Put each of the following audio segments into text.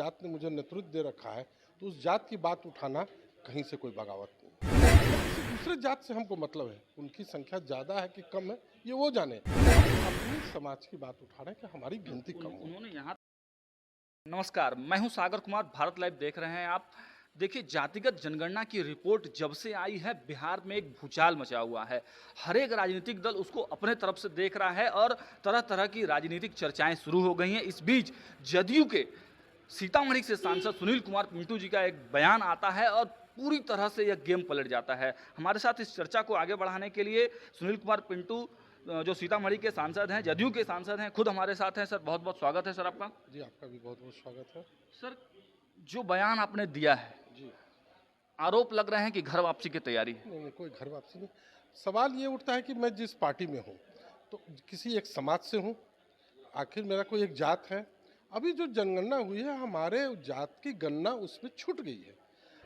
जात ने मुझे नेतृत्व दे रखा है तो उस जात की बात उठाना कहीं से कोई बगावत नहीं। किसी दूसरे जात से हमको मतलब है, उनकी संख्या ज़्यादा है कि कम है ये वो जाने। अपनी समाज की बात उठा रहे हैं कि हमारी गिनती कम हो। उन्होंने यहाँ नमस्कार, मैं हूं सागर कुमार। भारत लाइव देख रहे हैं आप। देखिए, जातिगत जनगणना की रिपोर्ट जब से आई है बिहार में एक भूचाल मचा हुआ है। हर एक राजनीतिक दल उसको अपने तरफ से देख रहा है और तरह तरह की राजनीतिक चर्चाएं शुरू हो गई हैं। इस बीच जदयू के सीतामढ़ी से सांसद सुनील कुमार पिंटू जी का एक बयान आता है और पूरी तरह से यह गेम पलट जाता है। हमारे साथ इस चर्चा को आगे बढ़ाने के लिए सुनील कुमार पिंटू जो सीतामढ़ी के सांसद हैं, जदयू के सांसद हैं, खुद हमारे साथ हैं। सर, बहुत बहुत स्वागत है सर आपका। जी, आपका भी बहुत बहुत स्वागत है। सर, जो बयान आपने दिया है, जी, आरोप लग रहे हैं कि घर वापसी की तैयारी है। नहीं नहीं, कोई घर वापसी नहीं। सवाल ये उठता है कि मैं जिस पार्टी में हूँ तो किसी एक समाज से हूँ, आखिर मेरा कोई एक जात है। अभी जो जनगणना हुई है हमारे जात की गणना उसमें छूट गई है।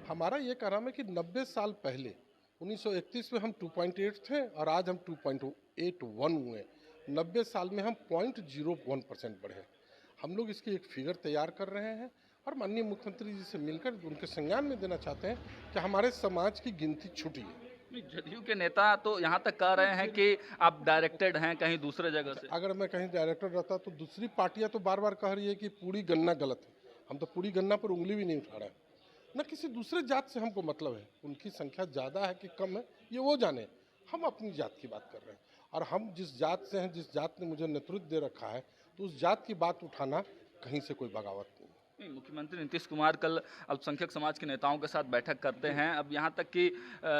हमारा ये कहना है कि 90 साल पहले 1931 में हम 2.8 थे और आज हम 2.81 हुए। 90 साल में हम 0.01% बढ़े। हम लोग इसकी एक फिगर तैयार कर रहे हैं और माननीय मुख्यमंत्री जी से मिलकर उनके संज्ञान में देना चाहते हैं कि हमारे समाज की गिनती छूटी है। नहीं, जदयू के नेता तो यहाँ तक कह रहे हैं कि आप डायरेक्टेड हैं कहीं दूसरे जगह से। अगर मैं कहीं डायरेक्टर रहता तो दूसरी पार्टियां तो बार बार कह रही है कि पूरी गणना गलत है। हम तो पूरी गणना पर उंगली भी नहीं उठा रहे हैं। न किसी दूसरे जात से हमको मतलब है, उनकी संख्या ज़्यादा है कि कम है ये वो जाने। हम अपनी जात की बात कर रहे हैं और हम जिस जात से हैं, जिस जात ने मुझे नेतृत्व दे रखा है तो उस जात की बात उठाना कहीं से कोई बगावत नहीं। नहीं, मुख्यमंत्री नीतीश कुमार कल अल्पसंख्यक समाज के नेताओं के साथ बैठक करते हैं। अब यहाँ तक कि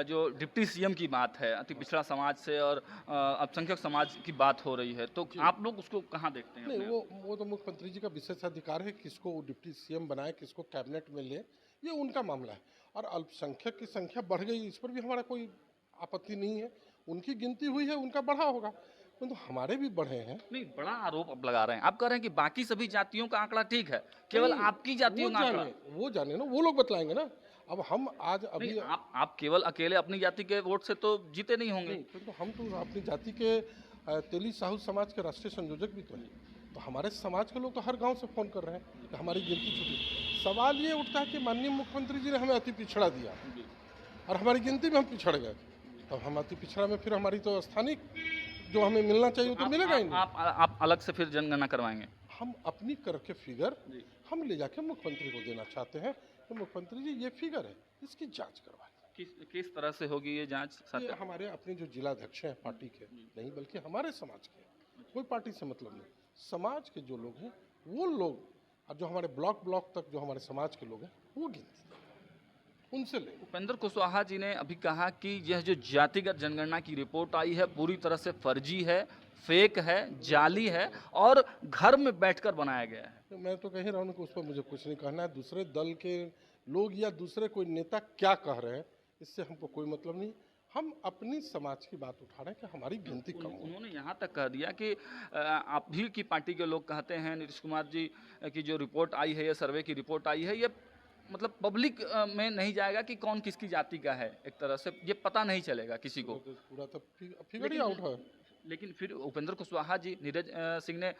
जो डिप्टी सीएम की बात है, अति पिछड़ा समाज से और अल्पसंख्यक समाज की बात हो रही है, तो आप लोग उसको कहाँ देखते हैं नहीं, अपने आप? वो तो मुख्यमंत्री जी का विशेषाधिकार है, किसको वो डिप्टी सीएम बनाए, किसको कैबिनेट में ले, ये उनका मामला है। और अल्पसंख्यक की संख्या बढ़ गई, इस पर भी हमारा कोई आपत्ति नहीं है। उनकी गिनती हुई है, उनका बढ़ा होगा, परंतु हमारे भी बढ़े हैं। नहीं, बड़ा आरोप आप लगा रहे हैं। आप कह रहे हैं कि बाकी सभी जातियों का आंकड़ा ठीक है, केवल नहीं, आपकी जातियों का आंकड़ा। वो जाने ना, वो लोग बतलाएंगे ना। अब हम आज नहीं, अभी आप केवल अकेले अपनी जाति के वोट से तो जीते नहीं होंगे। नहीं, परंतु हम तो अपनी जाति के तेली साहू समाज के राष्ट्रीय संयोजक भी तो हैं। तो हमारे समाज के लोग तो हर गांव से फ़ोन कर रहे हैं कि हमारी गिनती छूटी। सवाल ये उठता है कि माननीय मुख्यमंत्री जी ने हमें अति पिछड़ा दिया और हमारी गिनती में हम पिछड़ गए। तो हम अति पिछड़ा में फिर हमारी तो स्थानिक जो हमें मिलना चाहिए वो तो मिलेगा ही नहीं। आप अलग से फिर जनगणना करवाएंगे। हम अपनी करके फिगर हम ले जाके मुख्यमंत्री को देना चाहते हैं तो मुख्यमंत्री जी ये फिगर है, इसकी जाँच करवाएं। किस तरह से होगी ये जांच? ये हमारे अपने जो जिलाध्यक्ष हैं पार्टी के, नहीं बल्कि हमारे समाज के, कोई पार्टी से मतलब नहीं, समाज के जो लोग हैं वो लोग, और जो हमारे ब्लॉक तक जो हमारे समाज के लोग हैं वो गिनती उनसे लें। उपेंद्र कुशवाहा जी ने अभी कहा कि यह जो जातिगत जनगणना की रिपोर्ट आई है पूरी तरह से फर्जी है, फेक है, जाली है और घर में बैठकर बनाया गया है। तो मैं तो कह रहा हूँ कि उस पर मुझे कुछ नहीं कहना है। दूसरे दल के लोग या दूसरे कोई नेता क्या कह रहे हैं इससे हमको कोई मतलब नहीं। हम अपनी समाज की बात उठा रहे हैं कि हमारी गिनती कम हो। उन्होंने यहाँ तक कह दिया कि आप भी की पार्टी के लोग कहते हैं नीतीश कुमार जी की जो रिपोर्ट आई है, ये सर्वे की रिपोर्ट आई है, ये मतलब पब्लिक में नहीं जाएगा कि कौन किसकी जाति का है। एक तरह से ये पता नहीं चलेगा किसी को। पूरा तो फिगर ही आउट है। लेकिन फिर उपेंद्र कुशवाहा जी, नीरज सिंह ने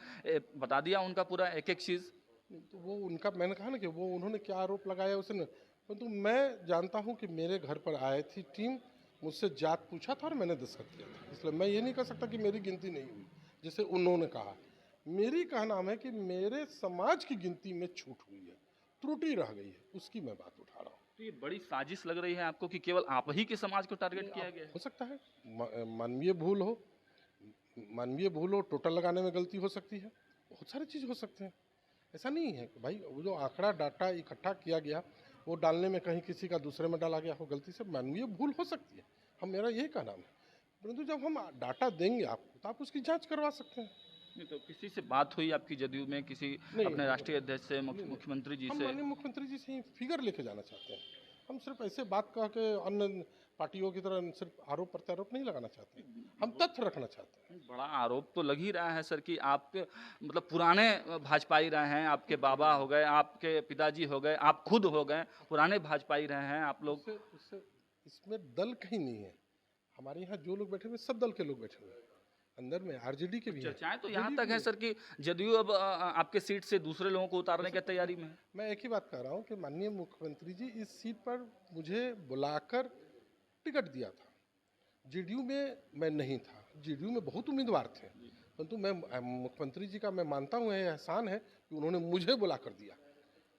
बता दिया उनका पूरा एक एक चीज़। तो वो उनका, मैंने कहा ना कि वो उन्होंने क्या आरोप लगाया उसने, परंतु मैं जानता हूँ कि मेरे घर पर आई थी टीम, मुझसे जात पूछा था और मैंने दस्तखत किया था। इसलिए मैं ये नहीं कह सकता कि मेरी गिनती नहीं हुई जैसे उन्होंने कहा। मेरी कहना है कि मेरे समाज की गिनती में छूट हुई है, त्रुटि रह गई है, उसकी मैं बात उठा रहा हूँ। तो ये बड़ी साजिश लग रही है आपको कि केवल आप ही के समाज को टारगेट किया गया है? हो सकता है मानवीय भूल हो, टोटल लगाने में गलती हो सकती है, बहुत सारी चीज़ हो सकते हैं। ऐसा नहीं है कि भाई वो जो आंकड़ा डाटा इकट्ठा किया गया वो डालने में कहीं किसी का दूसरे में डाला गया हो, गलती से मानवीय भूल हो सकती है। मेरा यही कहना है। परंतु जब हम डाटा देंगे आपको तो आप उसकी जांच करवा सकते हैं। नहीं, तो किसी से बात हुई आपकी जदयू में, किसी अपने राष्ट्रीय अध्यक्ष से, मुख्यमंत्री जी हम से? माननीय मुख्यमंत्री जी से ही फिगर लेके जाना चाहते हैं। हम सिर्फ ऐसे बात कह के अन्य पार्टियों की तरह सिर्फ आरोप प्रत्यारोप नहीं लगाना चाहते, हम तथ्य रखना चाहते हैं। बड़ा आरोप तो लग ही रहा है सर कि आपके मतलब पुराने भाजपाई रहे हैं, आपके बाबा हो गए, आपके पिताजी हो गए, आप खुद हो गए, पुराने भाजपाई रहे हैं आप लोग। उससे इसमें दल कहीं नहीं है। हमारे यहाँ जो लोग बैठे हुए सब दल के लोग बैठे हुए हैं। अंदर में आरजेडी के भी हैं। चर्चाएं तो यहाँ RJD तक भी है सर कि जदयू अब आपके सीट से दूसरे लोगों को उतारने की तैयारी में है। मैं एक ही बात कह रहा हूँ कि माननीय मुख्यमंत्री जी इस सीट पर मुझे बुलाकर टिकट दिया था। जेडीयू में मैं नहीं था, जेडीयू में बहुत उम्मीदवार थे, परंतु मैं मुख्यमंत्री जी का मैं मानता हूँ यह एहसान है कि उन्होंने मुझे बुला कर दिया।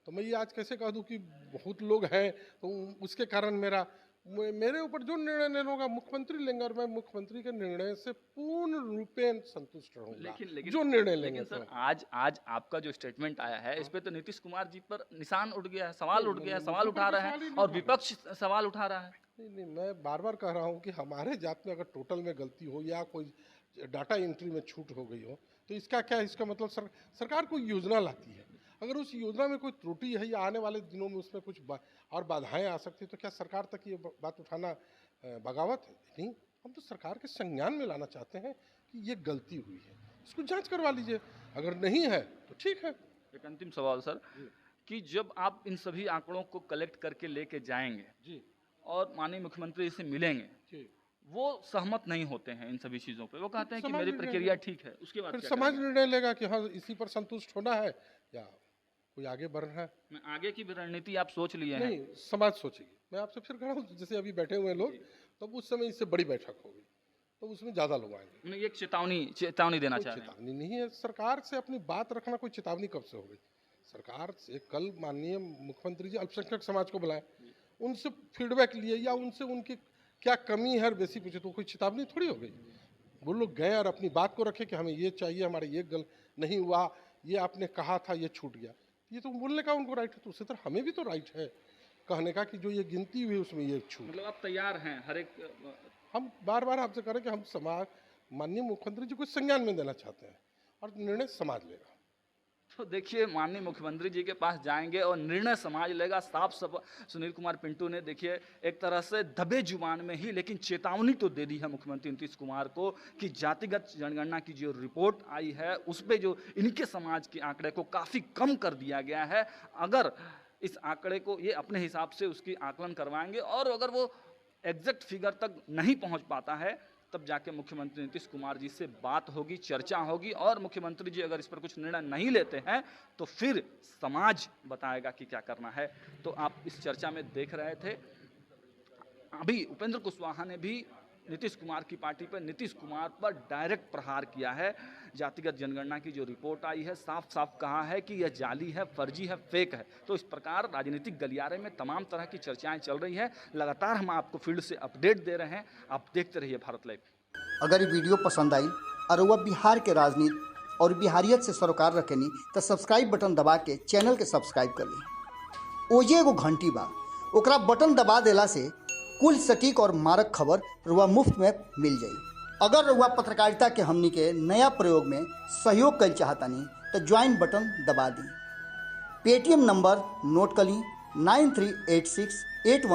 तो मैं ये आज कैसे कह दूँ कि बहुत लोग हैं तो उसके कारण मेरे ऊपर जो निर्णय लेना होगा मुख्यमंत्री लेंगे, और मैं मुख्यमंत्री के निर्णय से पूर्ण रूपेण संतुष्ट रहूंगा। लेकिन जो निर्णय लेंगे। लेकिन सर आज आपका जो स्टेटमेंट आया है इस पे तो नीतीश कुमार जी पर निशान उठ गया है, सवाल उठ गया है, सवाल उठा रहे हैं और विपक्ष सवाल उठा रहा है। नहीं, मैं बार बार कह रहा हूँ कि हमारे जात में अगर टोटल में गलती हो या कोई डाटा एंट्री में छूट हो गई हो तो इसका क्या है? इसका मतलब सरकार कोई योजना लाती है, अगर उस योजना में कोई त्रुटि है या आने वाले दिनों में उसमें कुछ और बाधाएं आ सकती है तो क्या सरकार तक ये बात उठाना बगावत है? नहीं, हम तो सरकार के संज्ञान में लाना चाहते हैं कि ये गलती हुई है, इसको जांच करवा लीजिए, अगर नहीं है तो ठीक है। एक अंतिम सवाल सर कि जब आप इन सभी आंकड़ों को कलेक्ट करके लेके जाएंगे जी और माननीय मुख्यमंत्री से मिलेंगे, वो सहमत नहीं होते हैं इन सभी चीजों पे, वो कहते हैं कि मेरी प्रक्रिया ठीक है, उसके बाद फिर क्या समाज करेंगे? निर्णय लेगा कि हाँ इसी पर संतुष्ट होना है या कोई आगे बढ़ना है। आगे की भी रणनीति आप सोच लिए हैं? नहीं, समाज सोचेगी। मैं आपसे फिर कह रहा हूँ जैसे अभी बैठे हुए लोग, तब उस समय इससे बड़ी बैठक होगी तो उसमें ज्यादा लोग आएंगे। नहीं, एक चेतावनी देना चाह रहे हैं। चेतावनी नहीं है, सरकार से अपनी बात रखना कोई चेतावनी कब से हो गई? सरकार से कल माननीय मुख्यमंत्री जी अल्पसंख्यक समाज को बुलाए, उनसे फीडबैक लिए या उनसे उनकी क्या कमी है बेसिक पूछे तो कोई चेतावनी थोड़ी हो गई। वो लोग गए और अपनी बात को रखे कि हमें ये चाहिए, हमारे ये गल नहीं हुआ, ये आपने कहा था ये छूट गया, ये तो बोलने का उनको राइट है, तो उसी तरह हमें भी तो राइट है कहने का कि जो ये गिनती हुई उसमें ये छूट। मतलब आप तैयार हैं हर एक? हम बार बार आपसे कह रहे हैं कि हम समाज माननीय मुख्यमंत्री जी को संज्ञान में देना चाहते हैं और निर्णय समाज लेगा। तो देखिए माननीय मुख्यमंत्री जी के पास जाएंगे और निर्णय समाज लेगा। साफ सुनील कुमार पिंटू ने देखिए एक तरह से दबे जुबान में ही लेकिन चेतावनी तो दे दी है मुख्यमंत्री नीतीश कुमार को कि जातिगत जनगणना की जो रिपोर्ट आई है उस पे जो इनके समाज के आंकड़े को काफ़ी कम कर दिया गया है। अगर इस आंकड़े को ये अपने हिसाब से उसकी आकलन करवाएंगे और अगर वो एग्जैक्ट फिगर तक नहीं पहुंच पाता है तब जाके मुख्यमंत्री नीतीश कुमार जी से बात होगी, चर्चा होगी और मुख्यमंत्री जी अगर इस पर कुछ निर्णय नहीं लेते हैं तो फिर समाज बताएगा कि क्या करना है। तो आप इस चर्चा में देख रहे थे अभी उपेंद्र कुशवाहा ने भी नीतीश कुमार की पार्टी पर, नीतीश कुमार पर डायरेक्ट प्रहार किया है। जातिगत जनगणना की जो रिपोर्ट आई है साफ साफ कहा है कि यह जाली है, फर्जी है, फेक है। तो इस प्रकार राजनीतिक गलियारे में तमाम तरह की चर्चाएं चल रही है। लगातार हम आपको फील्ड से अपडेट दे रहे हैं, आप देखते रहिए भारत लाइव। अगर ये वीडियो पसंद आई और वह बिहार के राजनीति और बिहारियत से सरोकार रखेनी तो सब्सक्राइब बटन दबा के चैनल के सब्सक्राइब कर ली। ओजे एगो घंटी बा, ओकरा बटन दबा देला से कुल सटीक और मारक खबर रुआ मुफ्त में मिल जाई। अगर रुआ पत्रकारिता के हमनी के नया प्रयोग में सहयोग कर चाहतानी तो ज्वाइन बटन दबा दी। पेटीएम नंबर नोट कर ली 938681